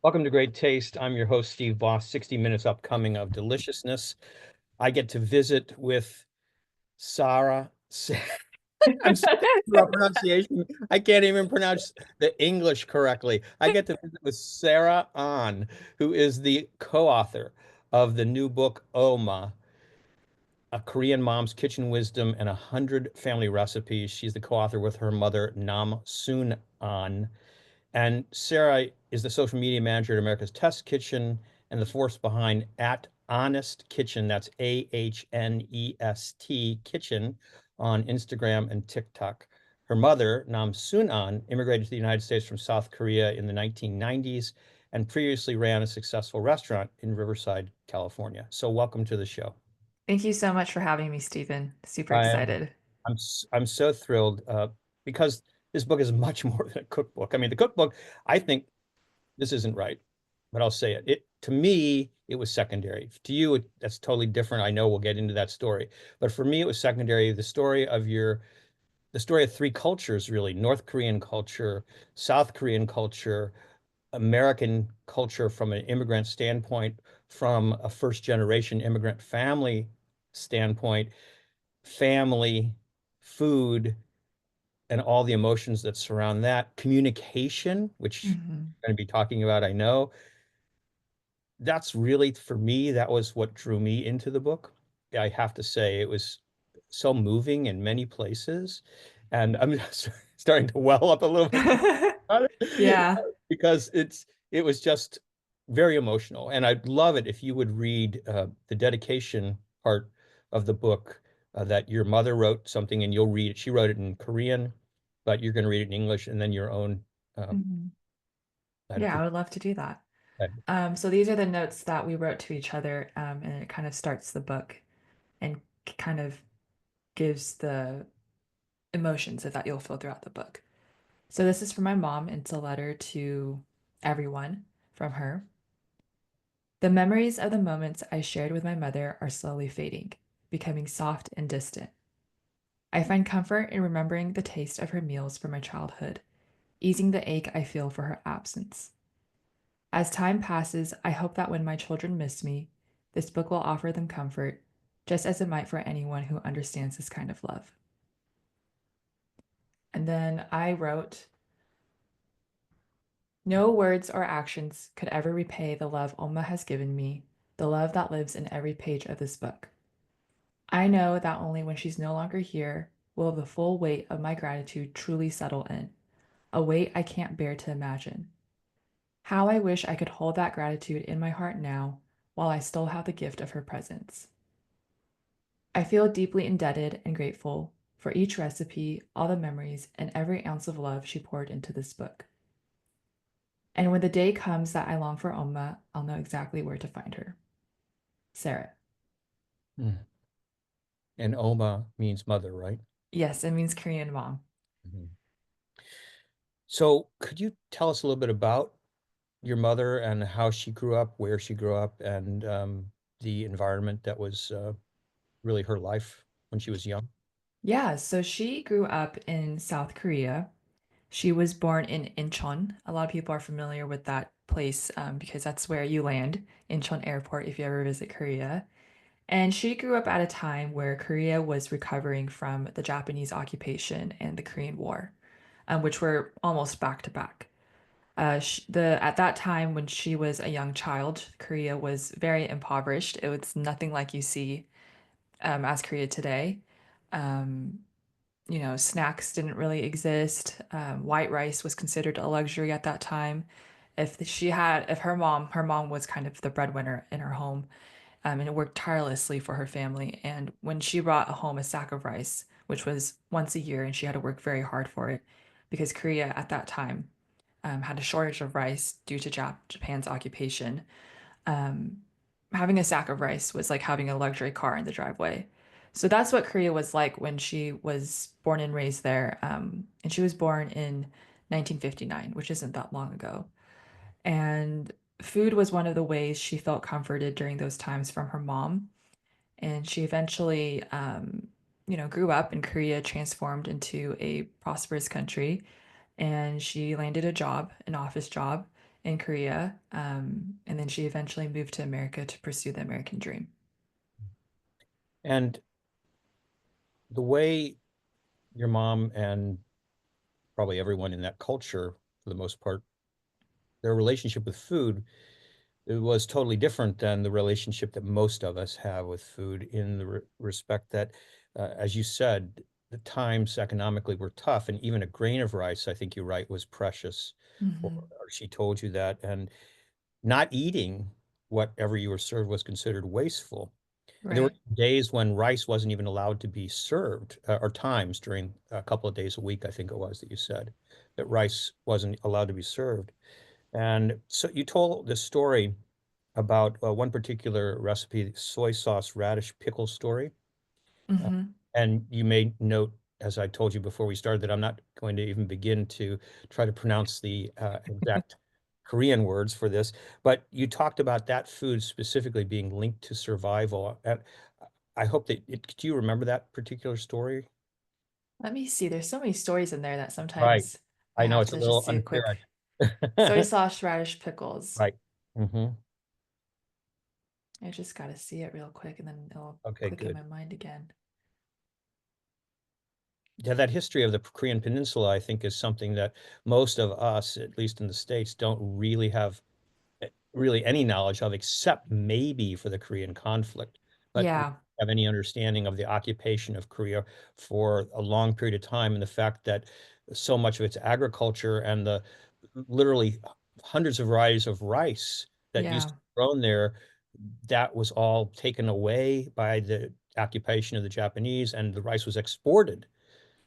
Welcome to Great Taste. I'm your host, Steve Voss. 60 minutes upcoming of deliciousness. I get to visit with Sarah. I'm so about pronunciation. I can't even pronounce the English correctly. I get to visit with Sarah Ahn, who is the co-author of the new book, Umma, A Korean Mom's Kitchen Wisdom and 100 Family Recipes. She's the co-author with her mother, Nam Soon Ahn. And Sarah is the social media manager at America's Test Kitchen and the force behind at Honest Kitchen. That's AHNEST Kitchen on Instagram and TikTok. Her mother, Nam Soon-an, immigrated to the United States from South Korea in the 1990s and previously ran a successful restaurant in Riverside, California. So welcome to the show. Thank you so much for having me, Stephen. Super I excited. I'm so thrilled because this book is much more than a cookbook. I mean, the cookbook, I think this isn't right, but I'll say it. It to me, it was secondary. To you, that's totally different. I know we'll get into that story, but for me, it was secondary. The story of three cultures, really: North Korean culture, South Korean culture, American culture from an immigrant standpoint, from a first generation immigrant family standpoint, family, food, and all the emotions that surround that, communication, which hmm we're going to be talking about, I know. That's really, for me, that was what drew me into the book. I have to say, it was so moving in many places. And I'm starting to well up a little bit about it Yeah. because it was just very emotional. And I'd love it if you would read the dedication part of the book that your mother wrote something and you'll read it. She wrote it in Korean, but you're going to read it in English and then your own uh, hmm Yeah, I attitude. would love to do that. So these are the notes that we wrote to each other, and it kind of starts the book and kind of gives the emotions that you'll feel throughout the book. So this is from my mom. It's a letter to everyone from her. The memories of the moments I shared with my mother are slowly fading, becoming soft and distant. I find comfort in remembering the taste of her meals from my childhood, easing the ache I feel for her absence. As time passes, I hope that when my children miss me, this book will offer them comfort, just as it might for anyone who understands this kind of love. And then I wrote, no words or actions could ever repay the love Oma has given me, the love that lives in every page of this book. I know that only when she's no longer here will the full weight of my gratitude truly settle in, a weight I can't bear to imagine. How I wish I could hold that gratitude in my heart now while I still have the gift of her presence. I feel deeply indebted and grateful for each recipe, all the memories, and every ounce of love she poured into this book. And when the day comes that I long for Oma, I'll know exactly where to find her. Sarah. Mm. And Oma means mother, right? Yes, it means Korean mom. Mhm. So could you tell us a little bit about your mother and how she grew up, where she grew up, and the environment that was really her life when she was young? Yeah, so she grew up in South Korea. She was born in Incheon. A lot of people are familiar with that place because that's where you land, Incheon Airport, if you ever visit Korea. And she grew up at a time where Korea was recovering from the Japanese occupation and the Korean War, which were almost back to back. At that time when she was a young child, Korea was very impoverished. It was nothing like you see as Korea today. Um, snacks didn't really exist. White rice was considered a luxury at that time. If her mom was kind of the breadwinner in her home, and worked tirelessly for her family. And when she brought home a sack of rice, which was once a year, and she had to work very hard for it, because Korea at that time had a shortage of rice due to Japan's occupation. Um, Having a sack of rice was like having a luxury car in the driveway. So that's what Korea was like when she was born and raised there. And she was born in 1959, which isn't that long ago. And food was one of the ways she felt comforted during those times from her mom. And she eventually, grew up in Korea, transformed into a prosperous country, and she landed a job, an office job, in Korea. And then she eventually moved to America to pursue the American dream. And the way your mom and probably everyone in that culture, for the most part, their relationship with food, it was totally different than the relationship that most of us have with food in the respect that, as you said, the times economically were tough, and even a grain of rice, I think you're right, was precious, Hmm. or she told you that, and not eating whatever you were served was considered wasteful. And there were Right. days when rice wasn't even allowed to be served, or times during a couple of days a week, I think it was that you said that rice wasn't allowed to be served. And so you told this story about one particular recipe, soy sauce radish pickle story. Uh, Hmm. and you made note, as I told you before we started, that I'm not going to even begin to try to pronounce the exact Korean words for this, but you talked about that food specifically being linked to survival. And I hope that do you remember that particular story? Let me see. There's so many stories in there that Right. sometimes I I know have it's a to just little do a unclear. quick soy sauce radish pickles. Right. Hmm. I just got to see it real quick and then it'll Okay, click in good. my mind again. Yeah, that history of the Korean Peninsula, I think, is something that most of us, at least in the States, don't really have really any knowledge of, except maybe for the Korean conflict. But we Yeah. don't have any understanding of the occupation of Korea for a long period of time, and the fact that so much of its agriculture and the literally hundreds of varieties of rice that used to Yeah. be grown there, that was all taken away by the occupation of the Japanese, and the rice was exported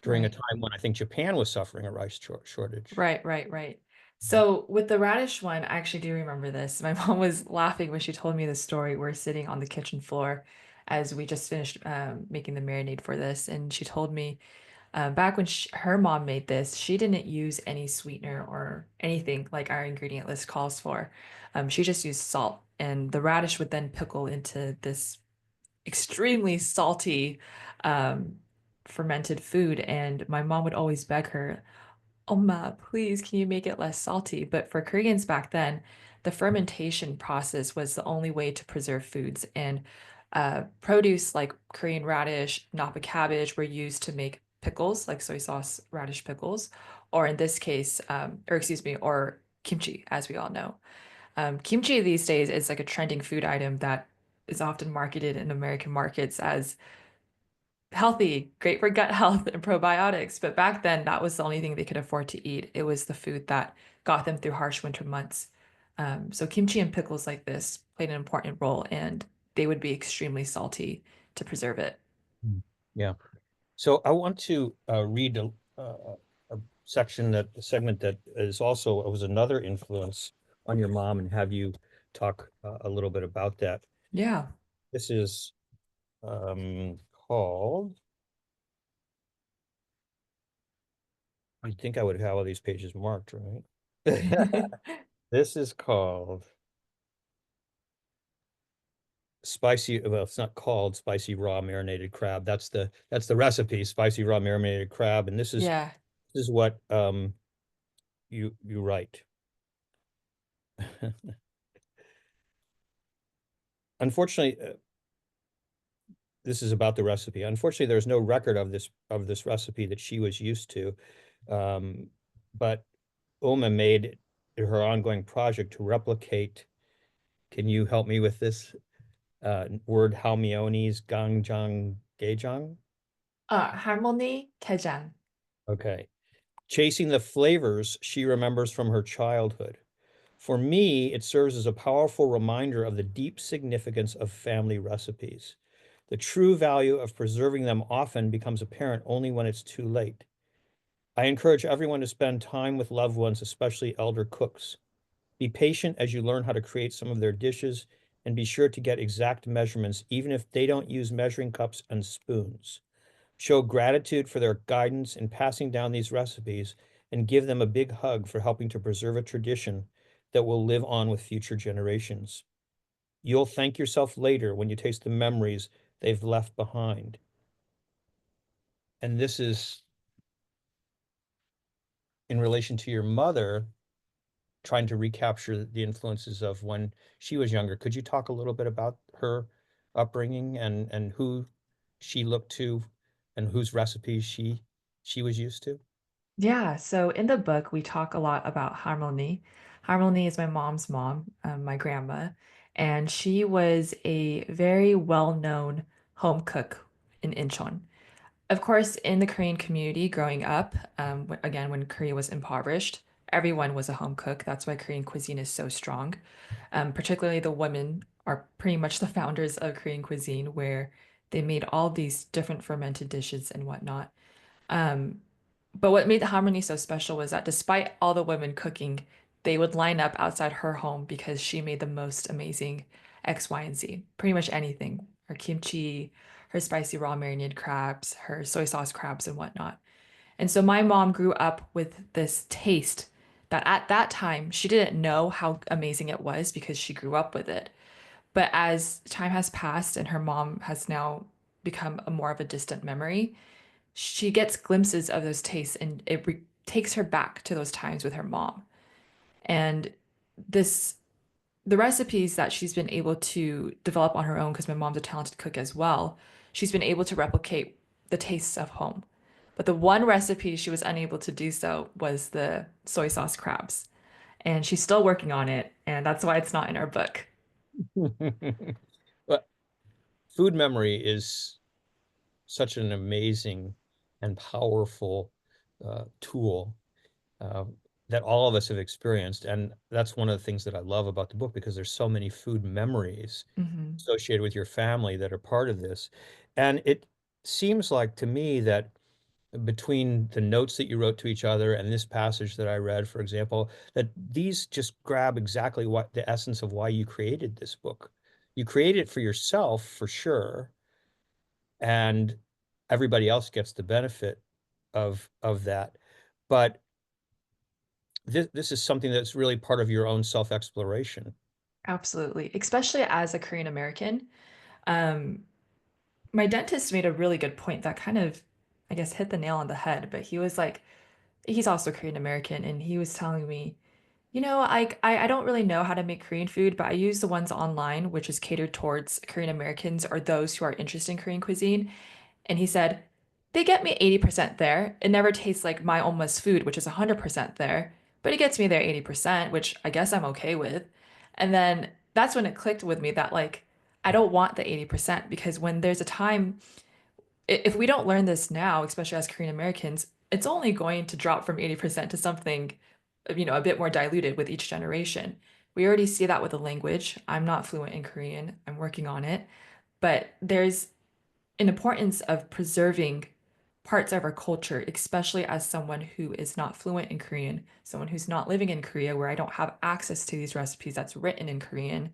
during a Right. time when I think Japan was suffering a rice shortage. Right, right, right. So with the radish one, I actually do remember this. My mom was laughing when she told me the story. We're sitting on the kitchen floor as we just finished making the marinade for this, and she told me back when her mom made this, she didn't use any sweetener or anything like our ingredient list calls for. She just used salt, and the radish would then pickle into this extremely salty um, fermented food. And my mom would always beg her, Umma, please, can you make it less salty? But for Koreans back then, the fermentation process was the only way to preserve foods. And produce like Korean radish, Napa cabbage were used to make pickles, like soy sauce radish pickles, or in this case, or excuse me, or kimchi, as we all know. Kimchi these days is like a trending food item that is often marketed in American markets as healthy, great for gut health and probiotics. But back then, that was the only thing they could afford to eat. It was the food that got them through harsh winter months. So kimchi and pickles like this played an important role, and they would be extremely salty to preserve it. Mm. Yeah. So I want to read a section a segment that is also was another influence on your mom, and have you talk a little bit about that. Yeah. This is called, I think I would have all these pages marked, right? This is called spicy, well, it's not called spicy raw marinated crab. That's the recipe, spicy raw marinated crab. And Yeah. this is what you write. Unfortunately, this is about the recipe. Unfortunately, there's no record of this recipe that she was used to. But Uma made it her ongoing project to replicate. Can you help me with this word? Halmione's gangjang gaejang? Harmony Kejang. Okay. Chasing the flavors she remembers from her childhood. For me, it serves as a powerful reminder of the deep significance of family recipes. The true value of preserving them often becomes apparent only when it's too late. I encourage everyone to spend time with loved ones, especially elder cooks. Be patient as you learn how to create some of their dishes, and be sure to get exact measurements, even if they don't use measuring cups and spoons. Show gratitude for their guidance in passing down these recipes, and give them a big hug for helping to preserve a tradition that will live on with future generations. You'll thank yourself later when you taste the memories they've left behind. And this is in relation to your mother. trying to recapture the influences of when she was younger. Could you talk a little bit about her upbringing and who she looked to and whose recipes she was used to? Yeah, so in the book, we talk a lot about Harmony. Harmony is my mom's mom, my grandma, and she was a very well-known home cook in Incheon. Of course, in the Korean community growing up, again, when Korea was impoverished, everyone was a home cook. That's why Korean cuisine is so strong. Particularly the women are pretty much the founders of Korean cuisine, where they made all these different fermented dishes and whatnot. Um, but what made the Harmony so special was that despite all the women cooking, they would line up outside her home because she made the most amazing X, Y, and Z. Pretty much anything. Her kimchi, her spicy raw marinated crabs, her soy sauce crabs, and whatnot. And so my mom grew up with this taste that at that time she didn't know how amazing it was because she grew up with it. But as time has passed and her mom has now become a more of a distant memory, she gets glimpses of those tastes and takes her back to those times with her mom. And this the recipes that she's been able to develop on her own, because my mom's a talented cook as well, she's been able to replicate the tastes of home. But the one recipe she was unable to do so was the soy sauce crabs. And she's still working on it, and that's why it's not in her book. But food memory is such an amazing and powerful tool uh, that all of us have experienced. And that's one of the things that I love about the book because there's so many food memories Hmm. associated with your family that are part of this. And it seems like to me that between the notes that you wrote to each other and this passage that I read, for example, that these just grab exactly what the essence of why you created this book. You created it for yourself, for sure, and everybody else gets the benefit of that. But this is something that's really part of your own self-exploration. Absolutely. Especially as a Korean American. Um, my dentist made a really good point that kind of, I guess, hit the nail on the head. But he was like, he's also Korean American, and he was telling me, I don't really know how to make Korean food, but I use the ones online, which is catered towards Korean Americans or those who are interested in Korean cuisine. And he said, they get me 80% there. It never tastes like my Omma's food, which is 100% there, but it gets me there 80%, which I guess I'm okay with. And then that's when it clicked with me that, like, I don't want the 80% because when there's a time, if we don't learn this now, especially as Korean Americans, it's only going to drop from 80% to something, a bit more diluted with each generation. We already see that with the language. I'm not fluent in Korean. I'm working on it. But there's an importance of preserving parts of our culture, especially as someone who is not fluent in Korean, someone who's not living in Korea, where I don't have access to these recipes that's written in Korean.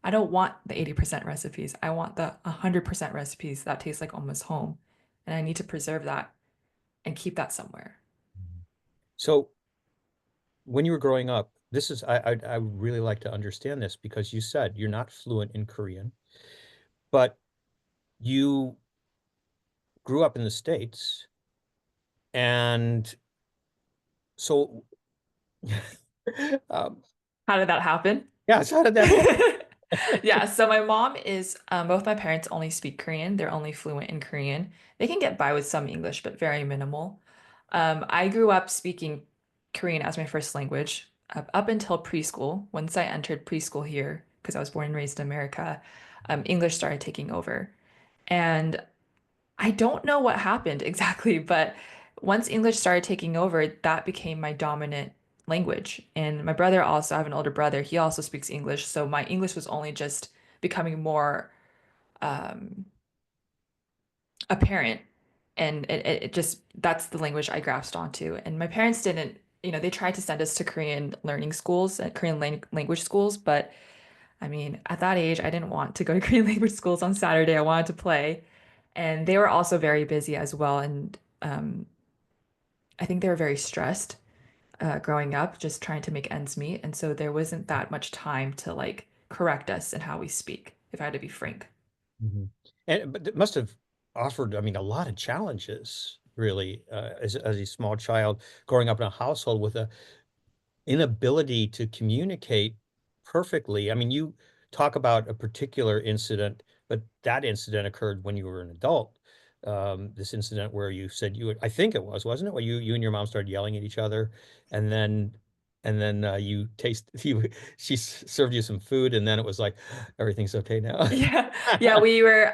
I don't want the 80% recipes. I want the 100% recipes that taste like almost home. And I need to preserve that and keep that somewhere. So when you were growing up, this is I would really like to understand this because you said you're not fluent in Korean, but you grew up in the States, and so um, How did that happen? yeah, so how did that happen? Yeah, so my mom is, both my parents only speak Korean. They're only fluent in Korean. They can get by with some English, but very minimal. I grew up speaking Korean as my first language up until preschool. Once I entered preschool here, because I was born and raised in America, English started taking over. And I don't know what happened exactly, but once English started taking over, that became my dominant language. And my brother also, I have an older brother, he also speaks English. So my English was only just becoming more um, apparent. And it just, that's the language I grasped onto. And my parents didn't, they tried to send us to Korean learning schools, Korean language schools, but I mean, at that age, I didn't want to go to Korean language schools on Saturday. I wanted to play. And they were also very busy as well. And I think they were very stressed growing up, just trying to make ends meet. And so there wasn't that much time to like correct us in how we speak, if I had to be frank. Mhm. And but it must have offered, I mean, a lot of challenges, really, as a small child growing up in a household with a inability to communicate perfectly. I mean, you talk about a particular incident, but that incident occurred when you were an adult. This incident where you said I think it was, wasn't it? Where you and your mom started yelling at each other, and then you she served you some food, and then it was like everything's okay now. Yeah, yeah, we were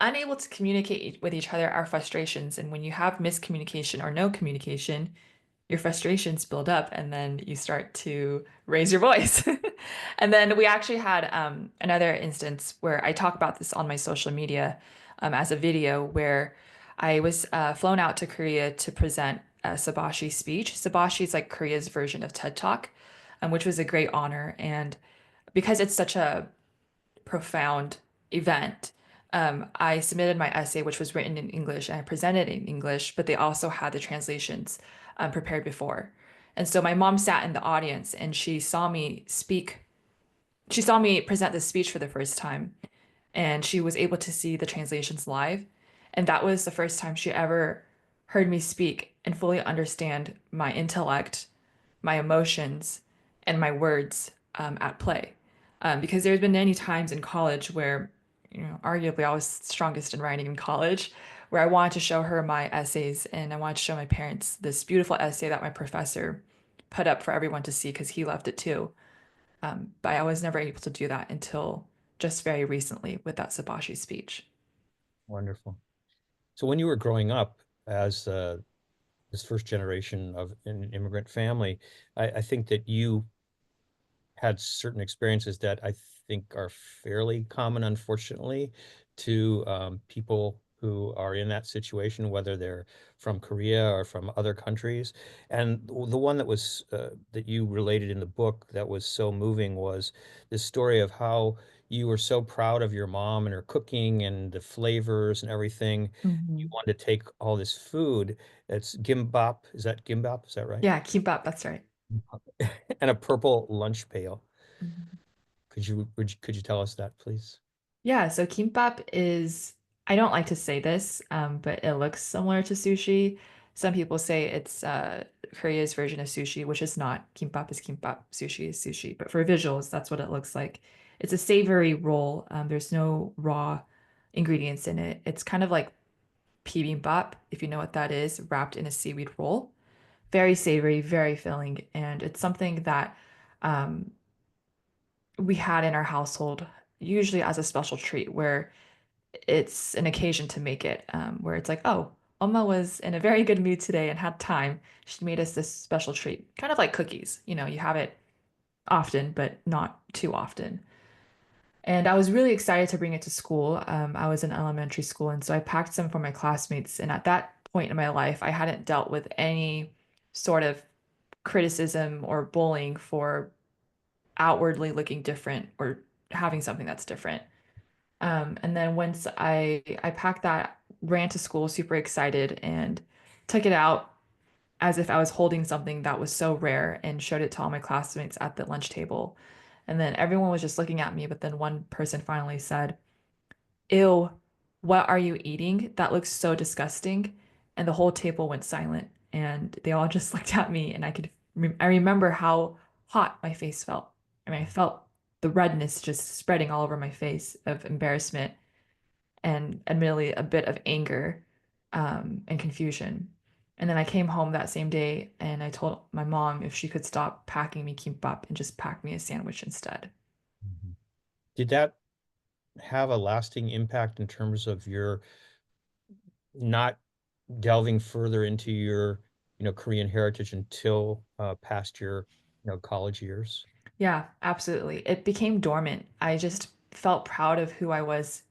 unable to communicate with each other our frustrations, and when you have miscommunication or no communication, your frustrations build up, and then you start to raise your voice. And then we actually had another instance where I talk about this on my social media as a video where I was flown out to Korea to present a Sabashi speech. Sabashi is like Korea's version of TED Talk, which was a great honor, and because it's such a profound event. I submitted my essay, which was written in English, and I presented in English, but they also had the translations prepared before. And so my mom sat in the audience and she saw me speak. She saw me present this speech for the first time, and she was able to see the translations live. And that was the first time she ever heard me speak and fully understand my intellect, my emotions, and my words at play. Because there's been many times in college where, arguably I was strongest in writing in college, where I wanted to show her my essays and I wanted to show my parents this beautiful essay that my professor put up for everyone to see because he loved it too. But I was never able to do that until just very recently with that Sabashi speech. Wonderful. So when you were growing up as this first generation of an immigrant family, I think that you had certain experiences that I think are fairly common, unfortunately, to people who are in that situation, whether they're from Korea or from other countries. And the one that was that you related in the book that was so moving was this story of how you were so proud of your mom and her cooking and the flavors and everything. You Mhm. wanted to take all this food. It's gimbap. Is that gimbap? Is that right? Yeah, keep up. That's right. And a purple lunch pail. Mhm. Could you tell us that, please? Yeah, so kimbap is, I don't like to say this, but it looks similar to sushi. Some people say it's Korea's version of sushi, which is not. Kimbap is kimbap, sushi is sushi. But for visuals, that's what it looks like. It's a savory roll. There's no raw ingredients in it. It's kind of like bibimbap, if you know what that is, wrapped in a seaweed roll. Very savory, very filling, and it's something that um, we had in our household, usually as a special treat, where it's an occasion to make it, where it's like, oh, Oma was in a very good mood today and had time. She made us this special treat, kind of like cookies. You have it often, but not too often. And I was really excited to bring it to school. I was in elementary school, and so I packed some for my classmates. And at that point in my life, I hadn't dealt with any sort of criticism or bullying for outwardly looking different or having something that's different. And then once I packed that, ran to school super excited and took it out as if I was holding something that was so rare and showed it to all my classmates at the lunch table. And then everyone was just looking at me, but then one person finally said, "Ew, what are you eating? That looks so disgusting." And the whole table went silent and they all just looked at me and I remember how hot my face felt. I mean, I felt the redness just spreading all over my face of embarrassment and admittedly a bit of anger and confusion. And then I came home that same day and I told my mom if she could stop packing me kimbap and just pack me a sandwich instead. Mhm. Did that have a lasting impact in terms of your not delving further into your, Korean heritage until past your, college years? Yeah, absolutely. It became dormant. I just felt proud of who I was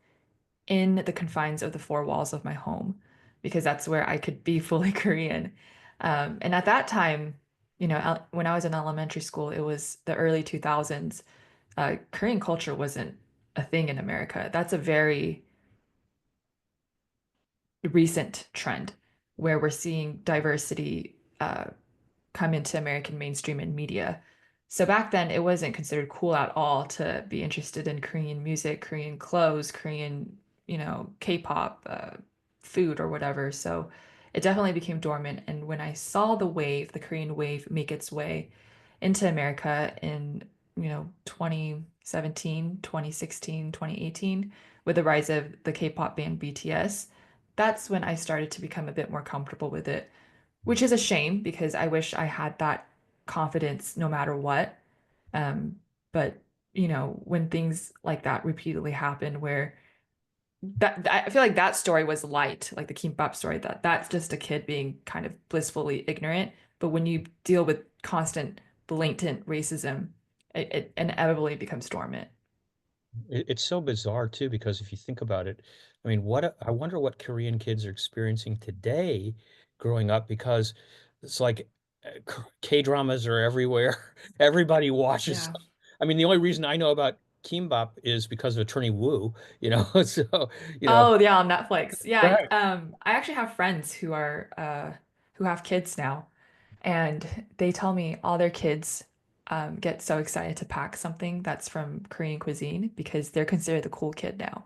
in the confines of the four walls of my home because that's where I could be fully Korean. And at that time, when I was in elementary school, it was the early 2000s. Korean culture wasn't a thing in America. That's a very recent trend where we're seeing diversity come into American mainstream and media. So back then, it wasn't considered cool at all to be interested in Korean music, Korean clothes, Korean, K-pop, food or whatever. So it definitely became dormant. And when I saw the Korean wave make its way, into America in, 2017, 2016, 2018, with the rise of the K-pop band BTS. That's when I started to become a bit more comfortable with it, which is a shame because I wish I had that confidence no matter what. Um, but when things like that repeatedly happen, where I feel like that story was light, like the kimbap story, that's just a kid being kind of blissfully ignorant. But when you deal with constant, blatant racism, it inevitably becomes dormant. It's so bizarre too, because if you think about it, I mean, I wonder what Korean kids are experiencing today growing up, because it's like K-dramas are everywhere. Everybody watches Yeah. them. I mean, the only reason I know about Kimbap is because of Attorney Woo, you know. So, you know, Oh, yeah, on Netflix. Yeah, right. I actually have friends who have kids now, and they tell me all their kids get so excited to pack something that's from Korean cuisine because they're considered the cool kid now.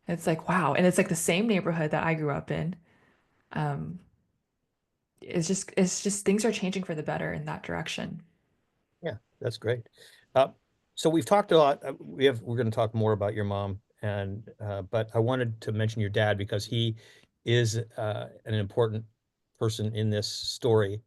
It's like, wow. And it's like the same neighborhood that I grew up in. Um, it's just things are changing for the better in that direction. Yeah, that's great. Uh, so we've talked a lot. We're going to talk more about your mom, and but I wanted to mention your dad because he is an important person in this story.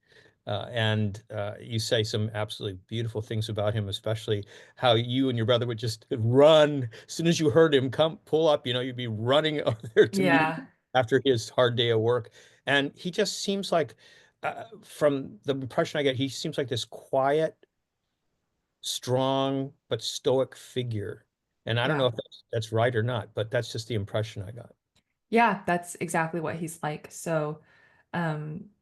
And you say some absolutely beautiful things about him, especially how you and your brother would just run as soon as you heard him come pull up. You know, you'd be running over there to meet him Yeah. after his hard day of work. And he just seems like, from the impression I get, he seems like this quiet, strong but stoic figure. And I don't know Yeah. if that's right or not, but that's just the impression I got. Yeah, that's exactly what he's like. So,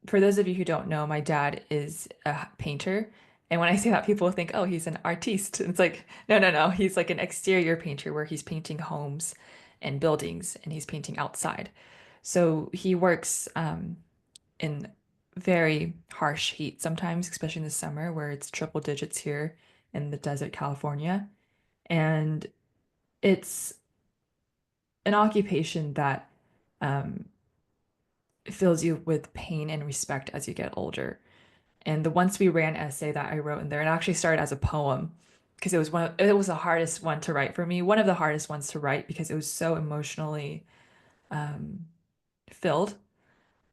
for those of you who don't know, my dad is a painter. And when I say that, people think, oh, he's an artiste. It's like, no, no, no. He's like an exterior painter where he's painting homes and buildings and he's painting outside. So he works in very harsh heat sometimes, especially in the summer where it's triple digits here in the desert, California. And it's an occupation that um, fills you with pain and respect as you get older. And the Once We Ran essay that I wrote in there, it actually started as a poem because it was the hardest one to write for me, one of the hardest ones to write because it was so emotionally um, filled.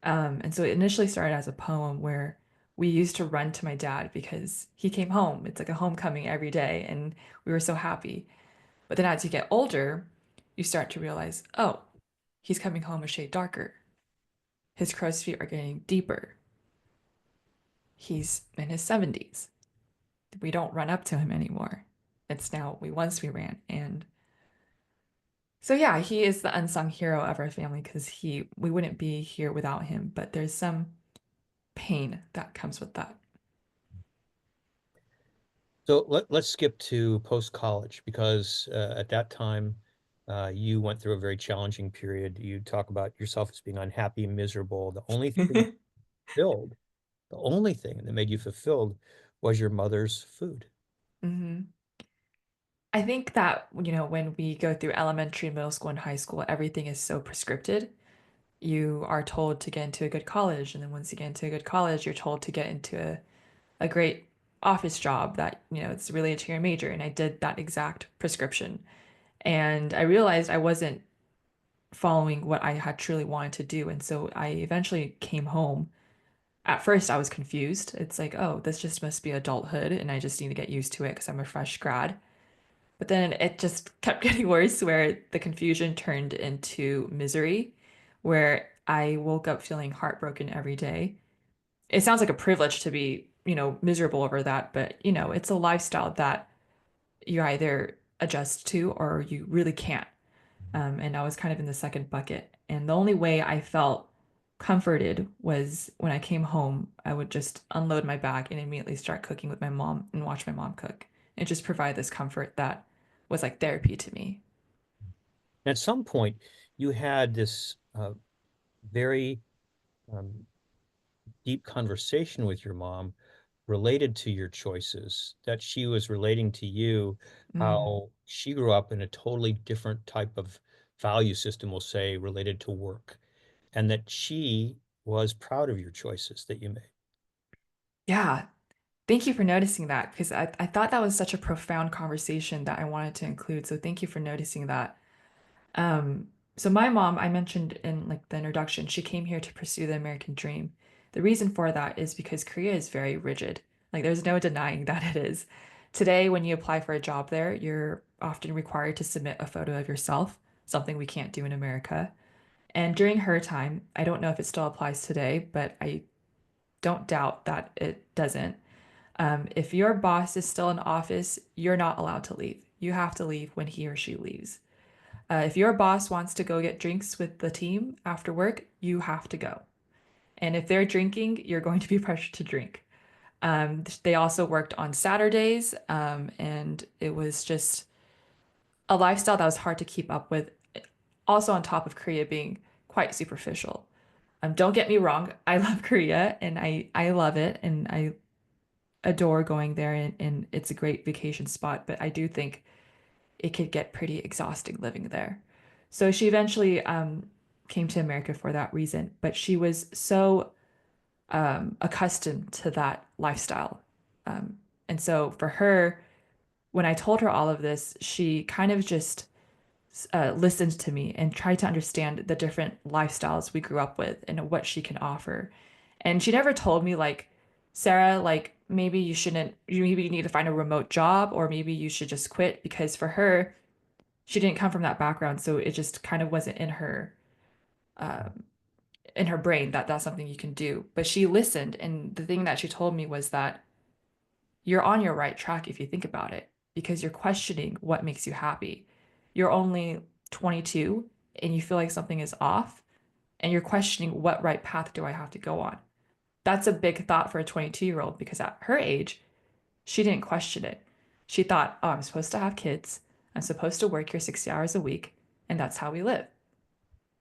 And so it initially started as a poem where we used to run to my dad because he came home. It's like a homecoming every day, and we were so happy. But then as you get older, you start to realize, oh, he's coming home a shade darker. His crow's feet are getting deeper. He's in his 70s. We don't run up to him anymore. It's now we ran. And so yeah, he is the unsung hero of our family because we wouldn't be here without him, but there's some pain that comes with that. So let's skip to post-college, because at that time you went through a very challenging period. You talk about yourself as being unhappy, miserable. The only thing filled, the only thing that made you fulfilled was your mother's food. hmm I think that, when we go through elementary, middle school, and high school, everything is so prescripted. You are told to get into a good college, and then once you get into a good college, you're told to get into a great office job that, it's related to your major. And I did that exact prescription. And I realized I wasn't following what I had truly wanted to do. And so I eventually came home. At first, I was confused. It's like, oh, this just must be adulthood, and I just need to get used to it because I'm a fresh grad. But then it just kept getting worse, where the confusion turned into misery, where I woke up feeling heartbroken every day. It sounds like a privilege to be, miserable over that, but, it's a lifestyle that you either adjust to or you really can't. And I was kind of in the second bucket. And the only way I felt comforted was when I came home, I would just unload my bag and immediately start cooking with my mom and watch my mom cook and just provide this comfort that was like therapy to me. At some point, you had this very um, deep conversation with your mom related to your choices, that she was relating to you, Mm. how she grew up in a totally different type of value system, we'll say, related to work, and that she was proud of your choices that you made. Yeah, Thank you for noticing that because I thought that was such a profound conversation that I wanted to include. So thank you for noticing that. Um, so my mom, I mentioned in like the introduction, she came here to pursue the American dream. The reason for that is because Korea is very rigid. Like there's no denying that it is. Today, when you apply for a job there, you're often required to submit a photo of yourself, something we can't do in America. And during her time, I don't know if it still applies today, but I don't doubt that it doesn't. If your boss is still in office, you're not allowed to leave. You have to leave when he or she leaves. If your boss wants to go get drinks with the team after work, you have to go. And if they're drinking, you're going to be pressured to drink. They also worked on Saturdays, and it was just a lifestyle that was hard to keep up with. Also, on top of Korea being quite superficial. Don't get me wrong, I love Korea and I love it and I adore going there and it's a great vacation spot, but I do think it could get pretty exhausting living there. So she eventually came to America for that reason, but she was so accustomed to that lifestyle. Um, and so for her, when I told her all of this, she kind of just listened to me and tried to understand the different lifestyles we grew up with and what she can offer. And she never told me like, Sarah, like maybe you shouldn't, maybe you need to find a remote job or maybe you should just quit because for her, she didn't come from that background, so it just kind of wasn't um, in her brain that that's something you can do. But she listened, and the thing that she told me was that you're on your right track if you think about it, because you're questioning what makes you happy. You're only 22 and you feel like something is off, and you're questioning what right path do I have to go on. That's a big thought for a 22-year-old because at her age, she didn't question it. She thought, oh, I'm supposed to have kids. I'm supposed to work here 60 hours a week, and that's how we live.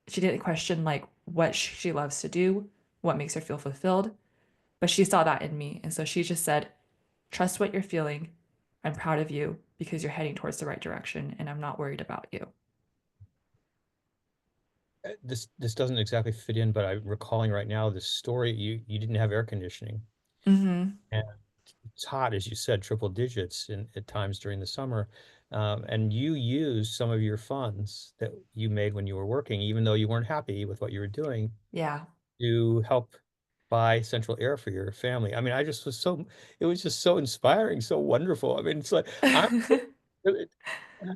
She didn't question like what she loves to do, what makes her feel fulfilled, but she saw that in me. And so she just said, trust what you're feeling. I'm proud of you because you're heading towards the right direction, and I'm not worried about you. This doesn't exactly fit in, but I'm recalling right now this story. You didn't have air conditioning, Mm-hmm. and it's hot, as you said, triple digits in at times during the summer. And you used some of your funds that you made when you were working, even though you weren't happy with what you were doing, Yeah. to help buy central air for your family. I mean, it was just so inspiring, so wonderful. I mean, it's like, I'm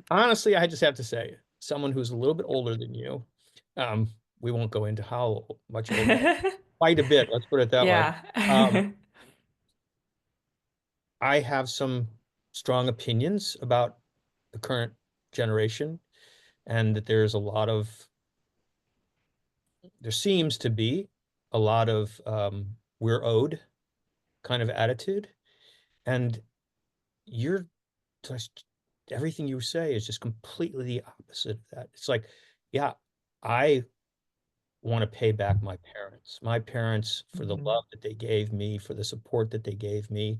honestly, I just have to say, someone who's a little bit older than you, um, we won't go into how much older, quite a bit, let's put it that way. Um, Yeah. I have some strong opinions about the current generation, and that there seems to be a lot of we're owed kind of attitude. And you're just, everything you say is just completely the opposite of that. It's like, yeah, I want to pay back my parents for the Mhm. love that they gave me, for the support that they gave me,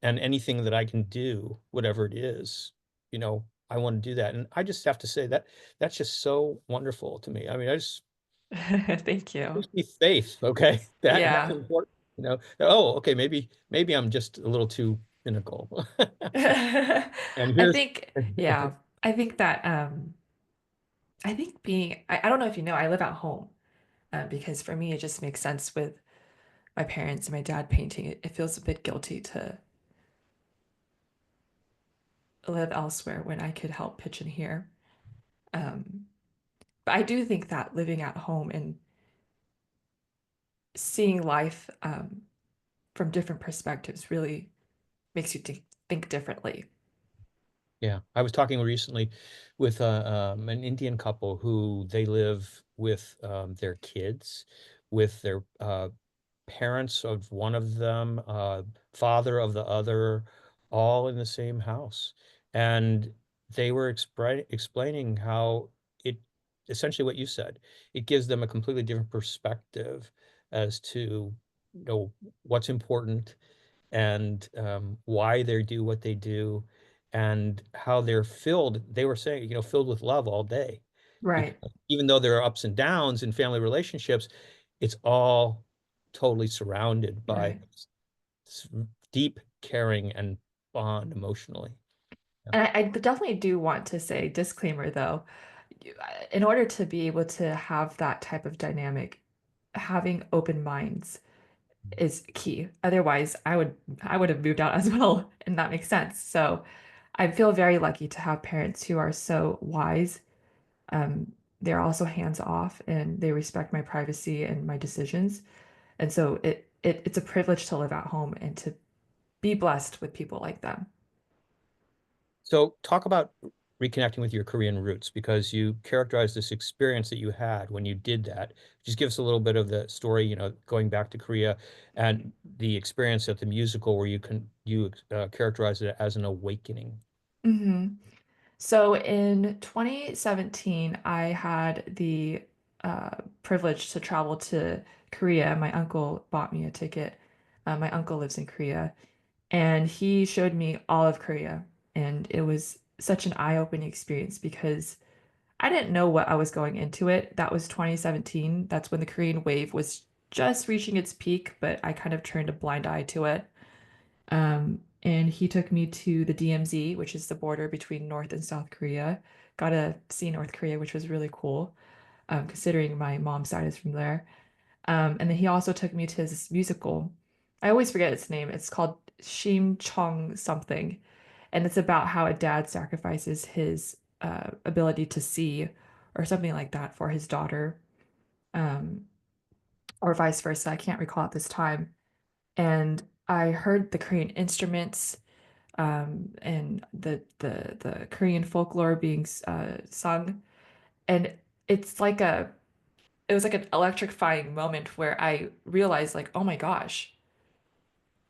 and anything that I can do, whatever it is, I want to do that. And I just have to say that that's just so wonderful to me. I mean, I just Thank you. gives me faith, okay? That's Yeah. important, Oh, okay, maybe I'm just a little too cynical. And I here's think, yeah, I think that I think I don't know if you know, I live at home because for me it just makes sense with my parents and my dad painting. It feels a bit guilty to live elsewhere when I could help pitch in here. Um, but I do think that living at home and seeing life from different perspectives really makes you think differently. Yeah, I was talking recently with an Indian couple who they live with their kids, with their parents of one of them, father of the other, all in the same house. And they were explaining how it, essentially what you said, it gives them a completely different perspective as to, what's important, and why they do what they do, and how they're filled. They were saying, filled with love all day, because Right. even though there are ups and downs in family relationships, it's all totally surrounded by Right. this deep caring and bond emotionally. Yeah. And I definitely do want to say, disclaimer though, in order to be able to have that type of dynamic, having open minds is key. Otherwise, I would have moved out as well, and that makes sense. So I feel very lucky to have parents who are so wise. They're also hands off and they respect my privacy and my decisions. And so it's a privilege to live at home and to be blessed with people like them. So talk about reconnecting with your Korean roots because you characterized this experience that you had when you did that. Just give us a little bit of the story, going back to Korea and the experience at the musical where you characterize it as an awakening. hmm So in 2017, I had the privilege to travel to Korea. My uncle bought me a ticket. My uncle lives in Korea, and he showed me all of Korea. And it was such an eye-opening experience because I didn't know what I was going into it. That was 2017. That's when the Korean wave was just reaching its peak, but I kind of turned a blind eye to it. And he took me to the DMZ, which is the border between North and South Korea. Got to see North Korea, which was really cool, considering my mom's side is from there. And then he also took me to this musical. I always forget its name. It's called Shim Chong something. And it's about how a dad sacrifices his ability to see or something like that for his daughter, um, or vice versa. I can't recall at this time. And I heard the Korean instruments and the Korean folklore being sung. And it's like it was like an electrifying moment where I realized like, oh my gosh,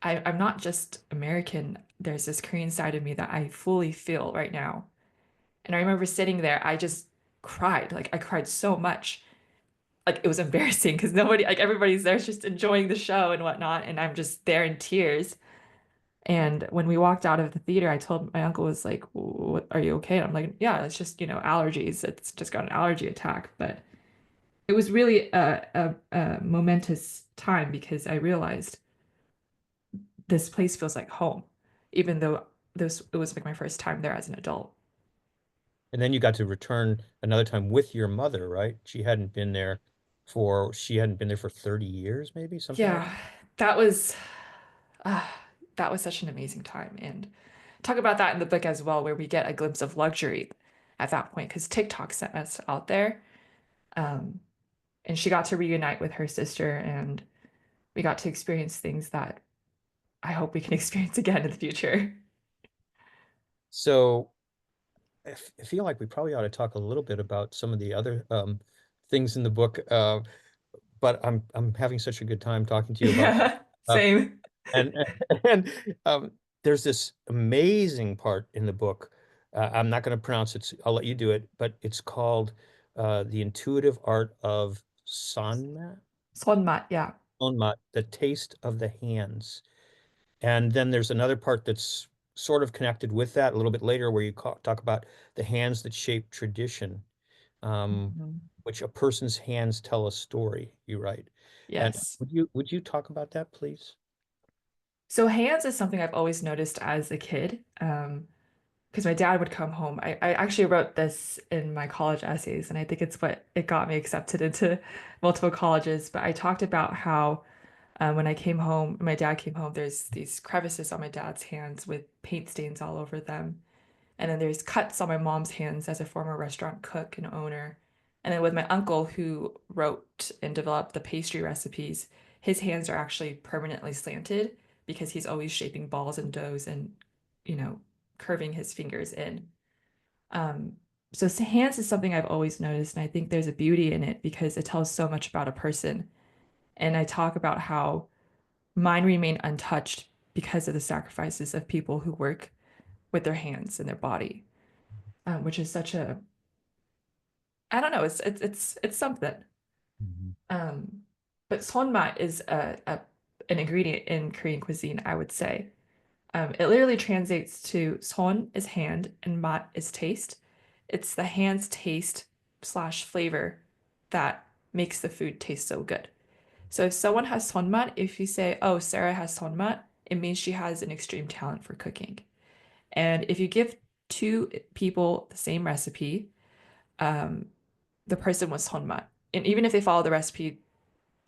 I'm not just American. There's this Korean side of me that I fully feel right now. And I remember sitting there, I just cried. Like I cried so much. Like it was embarrassing because nobody, like everybody's there just enjoying the show and whatnot. And I'm just there in tears. And when we walked out of the theater, I told my uncle was like, "What, are you okay?" And I'm like, "Yeah, it's just, allergies. It's just got an allergy attack." But it was really a momentous time because I realized this place feels like home, even though this it was like my first time there as an adult. And then you got to return another time with your mother, right? She hadn't been there for 30 years, maybe something like Yeah, that was uh, that was such an amazing time. And talk about that in the book as well, where we get a glimpse of luxury at that point because TikTok sent us out there. Um, and she got to reunite with her sister, and we got to experience things that I hope we can experience again in the future. so. I feel like we probably ought to talk a little bit about some of the other things in the book, but I'm having such a good time talking to you about Yeah, uh, same. and and there's this amazing part in the book. I'm not going to pronounce it. I'll let you do it, but it's called The Intuitive Art of Sanma, 손맛, yeah. Onmat, The Taste of the Hands. And then there's another part that's sort of connected with that a little bit later, where you talk about the hands that shape tradition, um, Mhm. which a person's hands tell a story, you write. And Yes. would you talk about that, please? So hands is something I've always noticed as a kid. Because my dad would come home. I actually wrote this in my college essays, and I think it's what it got me accepted into multiple colleges. But I talked about how when I came home, my dad came home, there's these crevices on my dad's hands with paint stains all over them. And then there's cuts on my mom's hands as a former restaurant cook and owner. And then with my uncle, who wrote and developed the pastry recipes, his hands are actually permanently slanted because he's always shaping balls and doughs and, you know, curving his fingers in. Um, so hands is something I've always noticed, and I think there's a beauty in it because it tells so much about a person. And I talk about how mine remain untouched because of the sacrifices of people who work with their hands and their body, which is such a, I don't know, it's something. Mhm. Um, but sonmat is an ingredient in Korean cuisine, I would say. It literally translates to son is hand and mat is taste. It's the hand's taste slash flavor that makes the food taste so good. So if someone has sonmat, if you say, "Oh, Sarah has sonmat," it means she has an extreme talent for cooking. And if you give two people the same recipe, um, the person was Honma. And even if they follow the recipe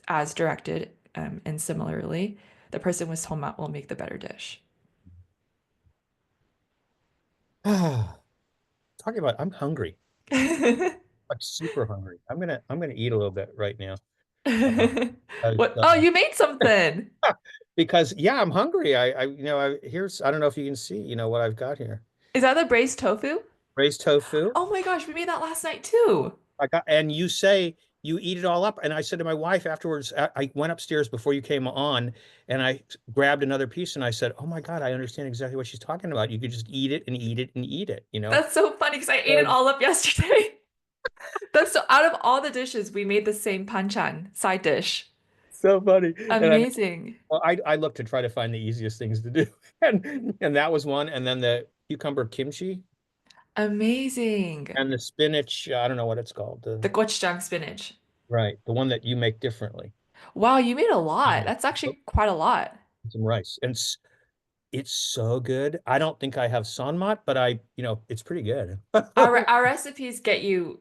as directed, and similarly, the person with Honma will make the better dish. Talking about, I'm hungry. I'm super hungry. I'm gonna eat a little bit right now. Because, What? Oh, you made something. because yeah, I'm hungry. I don't know if you can see, what I've got here. Is that the braised tofu? Braised tofu. Oh my gosh, we made that last night too. And you say you eat it all up. And I said to my wife afterwards, I went upstairs before you came on and I grabbed another piece and I said, "Oh my God, I understand exactly what she's talking about. You could just eat it and eat it and eat it." That's so funny because I ate it So, all up yesterday. That's so out of all the dishes, we made the same panchan side dish. so funny. And Amazing. I looked to try to find the easiest things to do. And that was one. And then the cucumber kimchi Amazing. and the spinach, I don't know what it's called. The gochujang spinach. Right, the one that you make differently. Wow, you made a lot. Um, That's actually quite a lot. some rice. And it's so good. I don't think I have sanmat, but it's pretty good. Our recipes get you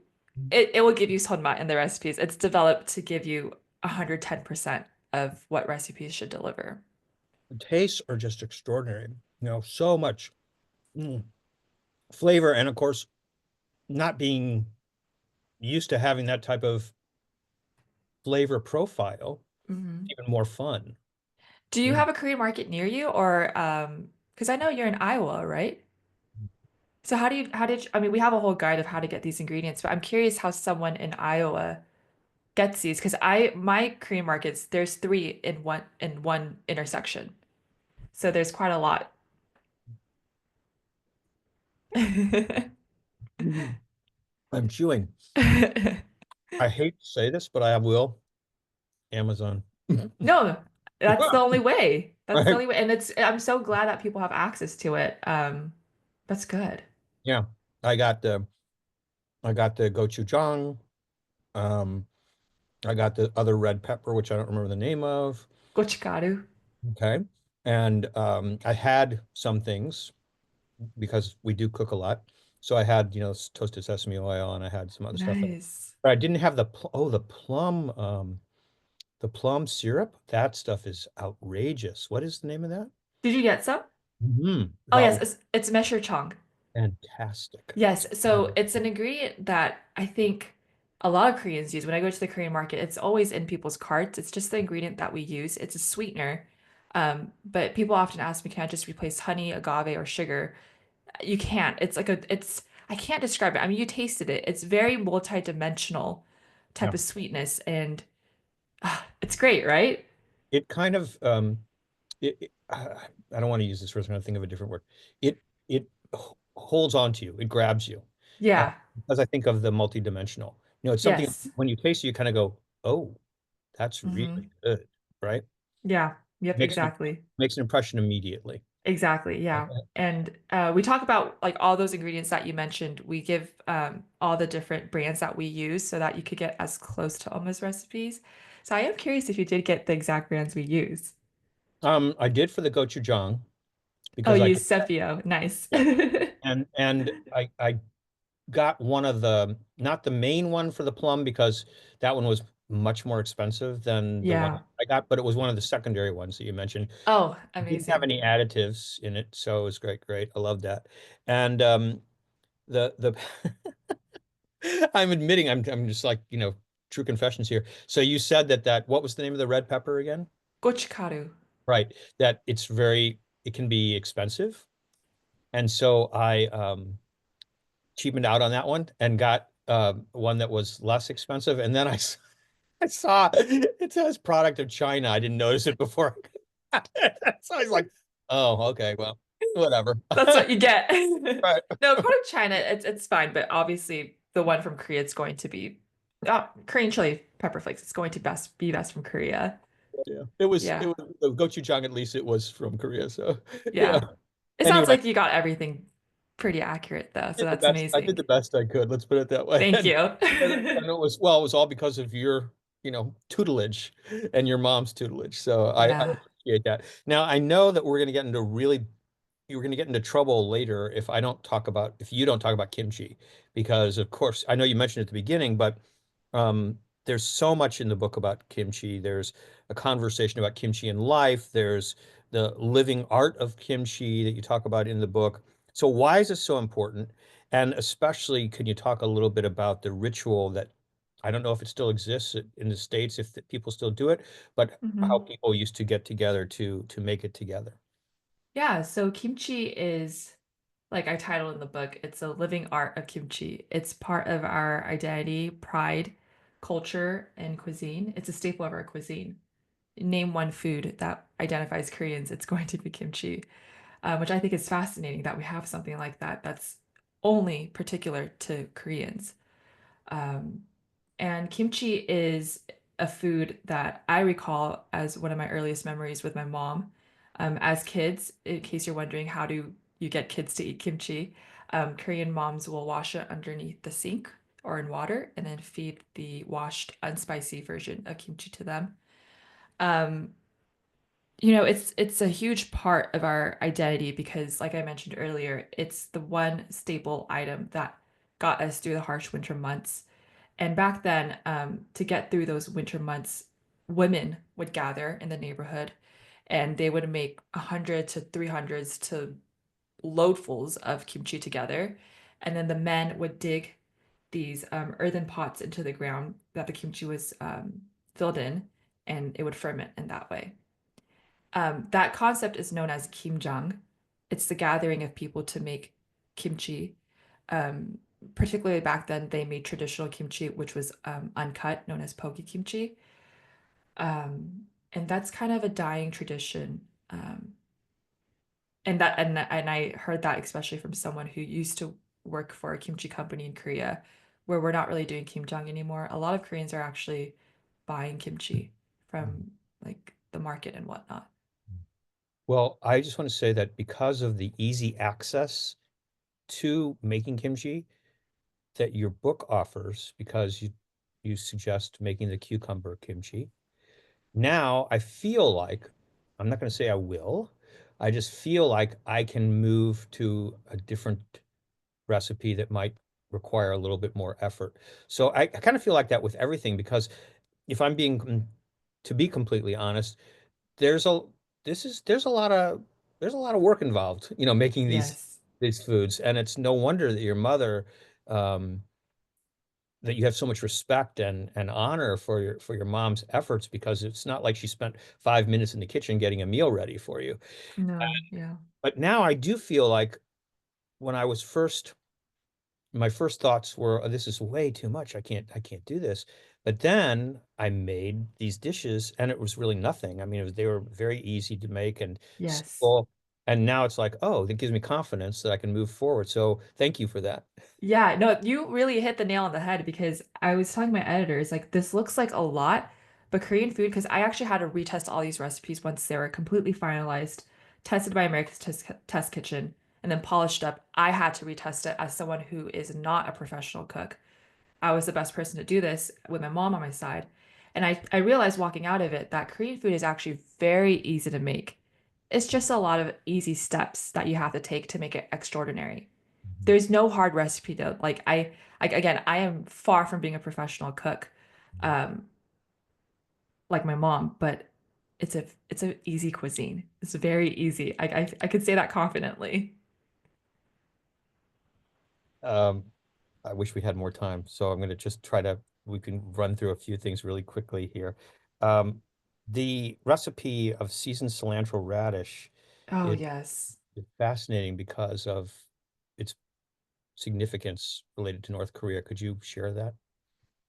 it will give you sonma in the recipes. It's developed to give you 110% of what recipes should deliver. The tastes are just extraordinary. So much mm, flavor. And of course, not being used to having that type of flavor profile, Mhm. even more fun. Do you Mm. have a Korean market near you or because I know you're in Iowa, right? So how did you, I mean we have a whole guide of how to get these ingredients, but I'm curious how someone in Iowa gets these because I my Korean markets there's three in one intersection. So there's quite a lot. Mhm. I'm chewing. I hate to say this, but I will. Amazon. No, that's the only way. That's the Right? only way. And I'm so glad that people have access to it. That's good. Yeah. I got the I got the gochujang. Um, I got the other red pepper, which I don't remember the name of. Gochikaru. Okay. And I had some things because we do cook a lot. So I had, toasted sesame oil and I had some other stuff in it. Nice. But I didn't have the plum syrup. That stuff is outrageous. What is the name of that? Did you get some? Oh That yes, was it's mesher chong. fantastic. Yes, so it's an ingredient that I think a lot of Koreans use. When I go to the Korean market, it's always in people's carts. It's just the ingredient that we use. It's a sweetener. But people often ask me, can I just replace honey, agave, or sugar? You can't. It's I can't describe it. I mean, you tasted it. It's very multi-dimensional type Yeah. of sweetness and it's great, right? It kind of I don't want to use this word. I'm going to think of a different word. It holds on to you. It grabs you. Uh, Yeah. because I think of the multidimensional. It's something Yes. when you taste it, you kind of go, "Oh, that's really Hmm. good," right? Yeah. Yep, Makes an exactly. makes an impression immediately. Exactly. Yeah. Okay. And we talk about like all those ingredients that you mentioned. We give all the different brands that we use so that you could get as close to Oma's recipes. So I am curious if you did get the exact brands we use. I did for the gochujang Oh, because I you could, use Sepio. Nice. yeah, and I got one of the not the main one for the plum because that one was much more expensive than the one Yeah. I got, but it was one of the secondary ones that you mentioned. Oh, It didn't have amazing. any additives in it, so it was great, great. I love that. And the I'm admitting I'm just like, true confessions here. So you said that what was the name of the red pepper again? Gochikaru. Right. That it can be expensive. And so I cheapened out on that one and got one that was less expensive. And then I saw it says product of China. I didn't notice it before. So I was like, oh, okay, well, whatever. That's what you get. Right. No, product China, it's fine, but obviously the one from Korea is going to be Korean chili pepper flakes. It's going to be best from Korea. Yeah. It Yeah. was the gochujang, at least it was from Korea. So yeah. Yeah. It sounds Anyway, like you got everything pretty accurate though, so that's I did amazing. the best I could. Let's put it that way. Thank you. And it was all because of your, tutelage and your mom's tutelage. So I Yeah. appreciate that. Now, I know that we're going to get into really you're going to get into trouble later if you don't talk about kimchi, because of course I know you mentioned at the beginning, but there's so much in the book about kimchi. There's a conversation about kimchi in life. There's the living art of kimchi that you talk about in the book. So why is this so important? And especially, can you talk a little bit about the ritual that I don't know if it still exists in the States, if the people still do it, but how Mhm. people used to get together to make it together. Yeah, so kimchi is, like I titled in the book, it's a living art of kimchi. It's part of our identity, pride, culture, and cuisine. It's a staple of our cuisine. Name one food that identifies Koreans, it's going to be kimchi, which I think is fascinating that we have something like that that's only particular to Koreans. Um, and kimchi is a food that I recall as one of my earliest memories with my mom. As kids, in case you're wondering, how do you get kids to eat kimchi? Korean moms will wash it underneath the sink or in water and then feed the washed, unspicy version of kimchi to them. Um, it's a huge part of our identity because, like I mentioned earlier, it's the one staple item that got us through the harsh winter months. And back then, to get through those winter months, women would gather in the neighborhood and they would make 100 to 300s to loadfuls of kimchi together. And then the men would dig these earthen pots into the ground that the kimchi was filled in, and it would ferment in that way. That concept is known as kimjang. It's the gathering of people to make kimchi. Um, Particularly back then, they made traditional kimchi, which was uncut, known as poke kimchi. And that's kind of a dying tradition. And I heard that especially from someone who used to work for a kimchi company in Korea, where we're not really doing kimjang anymore. A lot of Koreans are actually buying kimchi from like the market and whatnot. Well, I just want to say that because of the easy access to making kimchi that your book offers, because you suggest making the cucumber kimchi. Now I feel like I'm not going to say I will. I just feel like I can move to a different recipe that might require a little bit more effort. So I kind of feel like that with everything because if I'm being to be completely honest, there's a there's a lot of work involved, making Yes. these foods, and it's no wonder that your mother um, that you have so much respect and honor for your mom's efforts because it's not like she spent 5 minutes in the kitchen getting a meal ready for you. No, yeah. But now I do feel like when I was first my first thoughts were, oh, this is way too much. I can't do this. But then I made these dishes and it was really nothing. I mean, they were very easy to make and Yes. simple. And now it's like, oh, that gives me confidence that I can move forward. So thank you for that. Yeah, no, you really hit the nail on the head because I was telling my editors, like, this looks like a lot, but Korean food, because I actually had to retest all these recipes once they were completely finalized, tested by America's Test Kitchen, and then polished up. I had to retest it as someone who is not a professional cook. I was the best person to do this with my mom on my side. And I realized walking out of it that Korean food is actually very easy to make. It's just a lot of easy steps that you have to take to make it extraordinary. Mhm. There's no hard recipe though. Again, I am far from being a professional cook, um, like my mom, but it's a easy cuisine. It's very easy. I could say that confidently. Um, I wish we had more time, so I'm going to just we can run through a few things really quickly here. Um, the recipe of seasoned cilantro radish Oh is yes. fascinating because of its significance related to North Korea. Could you share that?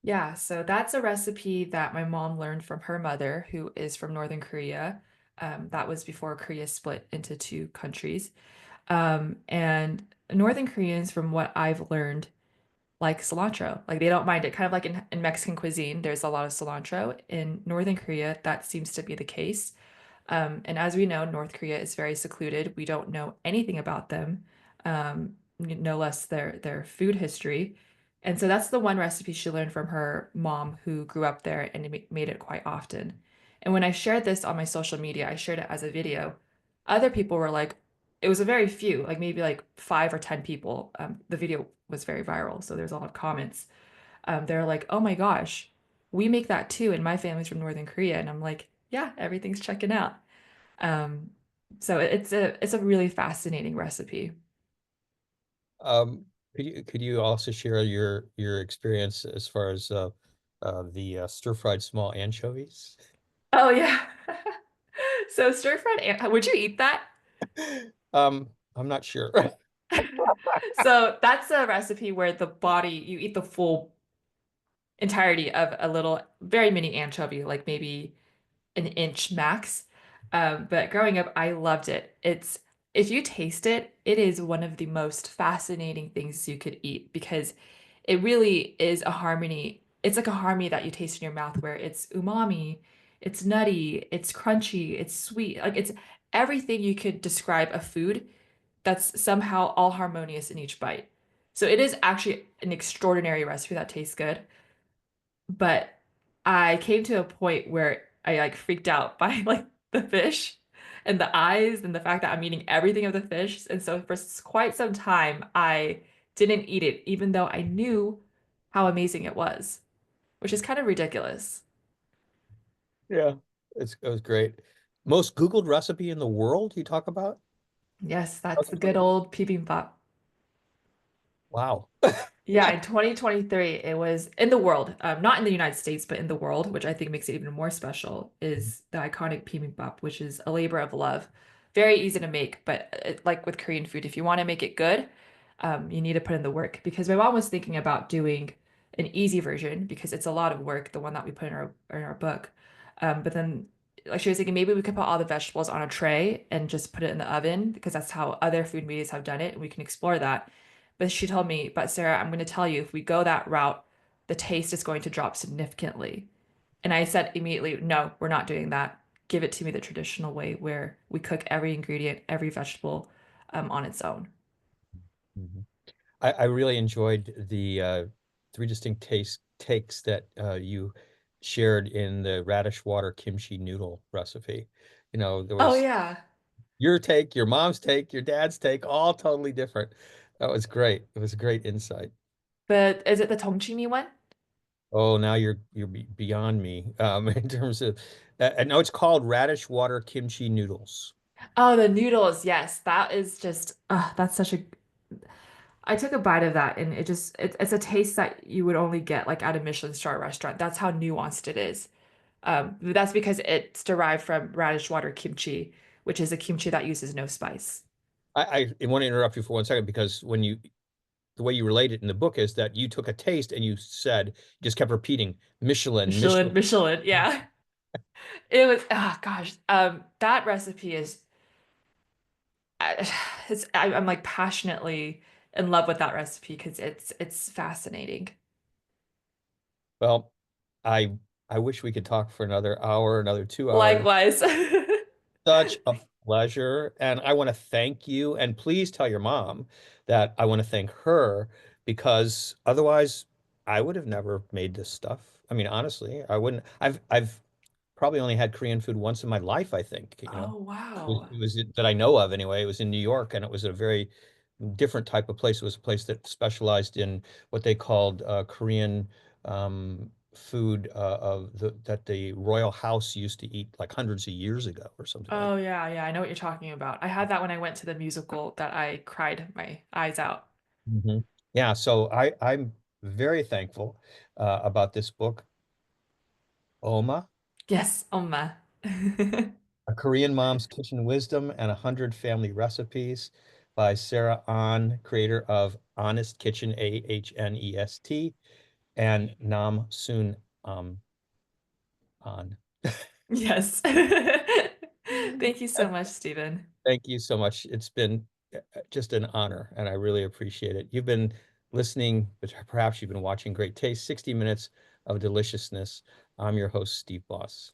Yeah, so that's a recipe that my mom learned from her mother, who is from Northern Korea. That was before Korea split into two countries. And Northern Koreans, from what I've learned, like cilantro. Like they don't mind it. Kind of like in Mexican cuisine, there's a lot of cilantro. In Northern Korea, that seems to be the case. And as we know, North Korea is very secluded. We don't know anything about them, no less their food history. And so that's the one recipe she learned from her mom, who grew up there and made it quite often. And when I shared this on my social media, I shared it as a video. Other people were like, it was a very few, like maybe like 5 or 10 people. The video was very viral, so there's a lot of comments. They're like, "Oh my gosh, we make that too, and my family's from Northern Korea." And I'm like, "Yeah, everything's checking out." Um, so it's a really fascinating recipe. Um, could you also share your experience as far as the stir-fried small anchovies? Oh yeah. So stir-fried, would you eat that? I'm not sure. So that's a recipe where the body, you eat the full entirety of a little, very mini anchovy, like maybe an inch max. But growing up, I loved it. If you taste it, it is one of the most fascinating things you could eat because it really is a harmony. It's like a harmony that you taste in your mouth where it's umami, it's nutty, it's crunchy, it's sweet. Like it's everything you could describe a food that's somehow all harmonious in each bite. So it is actually an extraordinary recipe that tastes good. But I came to a point where I like freaked out by like the fish and the eyes and the fact that I'm eating everything of the fish. And so for quite some time, I didn't eat it, even though I knew how amazing it was, which is kind of ridiculous. Yeah, it was great. Most Googled recipe in the world you talk about? Yes, that's the good 2023? old bibimbap. Wow. Yeah, in 2023, it was in the world, not in the United States, but in the world, which I think makes it even more special, is the iconic bibimbap, which is a labor of love. Very easy to make, but like with Korean food, if you want to make it good, you need to put in the work. Because my mom was thinking about doing an easy version because it's a lot of work, the one that we put in our book. But then, like she was thinking, maybe we could put all the vegetables on a tray and just put it in the oven because that's how other food medias have done it, and we can explore that. But she told me, but Sarah, I'm going to tell you, if we go that route, the taste is going to drop significantly. And I said immediately, no, we're not doing that. Give it to me the traditional way where we cook every ingredient, every vegetable on its own. Mhm. I really enjoyed the three distinct takes that you shared in the radish water kimchi noodle recipe. There Oh, was yeah. your take, your mom's take, your dad's take, all totally different. That was great. It was a great insight. Is it the tongchimi one? Oh, now you're beyond me in terms of, and no, it's called radish water kimchi noodles. Oh, the noodles. Yes, that is just, that's such a. I took a bite of that and it's a taste that you would only get like at a Michelin star restaurant. That's how nuanced it is. That's because it's derived from radish water kimchi, which is a kimchi that uses no spice. I want to interrupt you for 1 second because the way you relate it in the book is that you took a taste and you said, you just kept repeating Michelin, Michelin, Michelin. Michelin, yeah. It was, oh gosh, that recipe is, I'm like passionately in love with that recipe because it's fascinating. Well, I I wish we could talk for another hour, another 2 hours. Likewise. Such a pleasure. And I want to thank you. And please tell your mom that I want to thank her because otherwise I would have never made this stuff. I mean, honestly, I wouldn't. I've probably only had Korean food once in my life, I think, Oh, wow. It was that I know of anyway. It was in New York and it was a very different type of place. It was a place that specialized in what they called Korean food that the royal house used to eat like hundreds of years ago or something like Oh, yeah, yeah, I know what you're talking about. I had that when I went to the musical that I cried my eyes out. that. Yeah, so I'm very thankful about this book, Oma, Yes, Umma. A Korean Mom's Kitchen Wisdom and 100 Family Recipes by Sarah Ahn, creator of Honest Kitchen, Ahnest, and Nam Soon Ahn. Yes. Thank you so much, Stephen. Thank you so much. It's been just an honor, and I really appreciate it. You've been listening, but perhaps you've been watching Great Taste, 60 Minutes of Deliciousness. I'm your host, Steve Boss.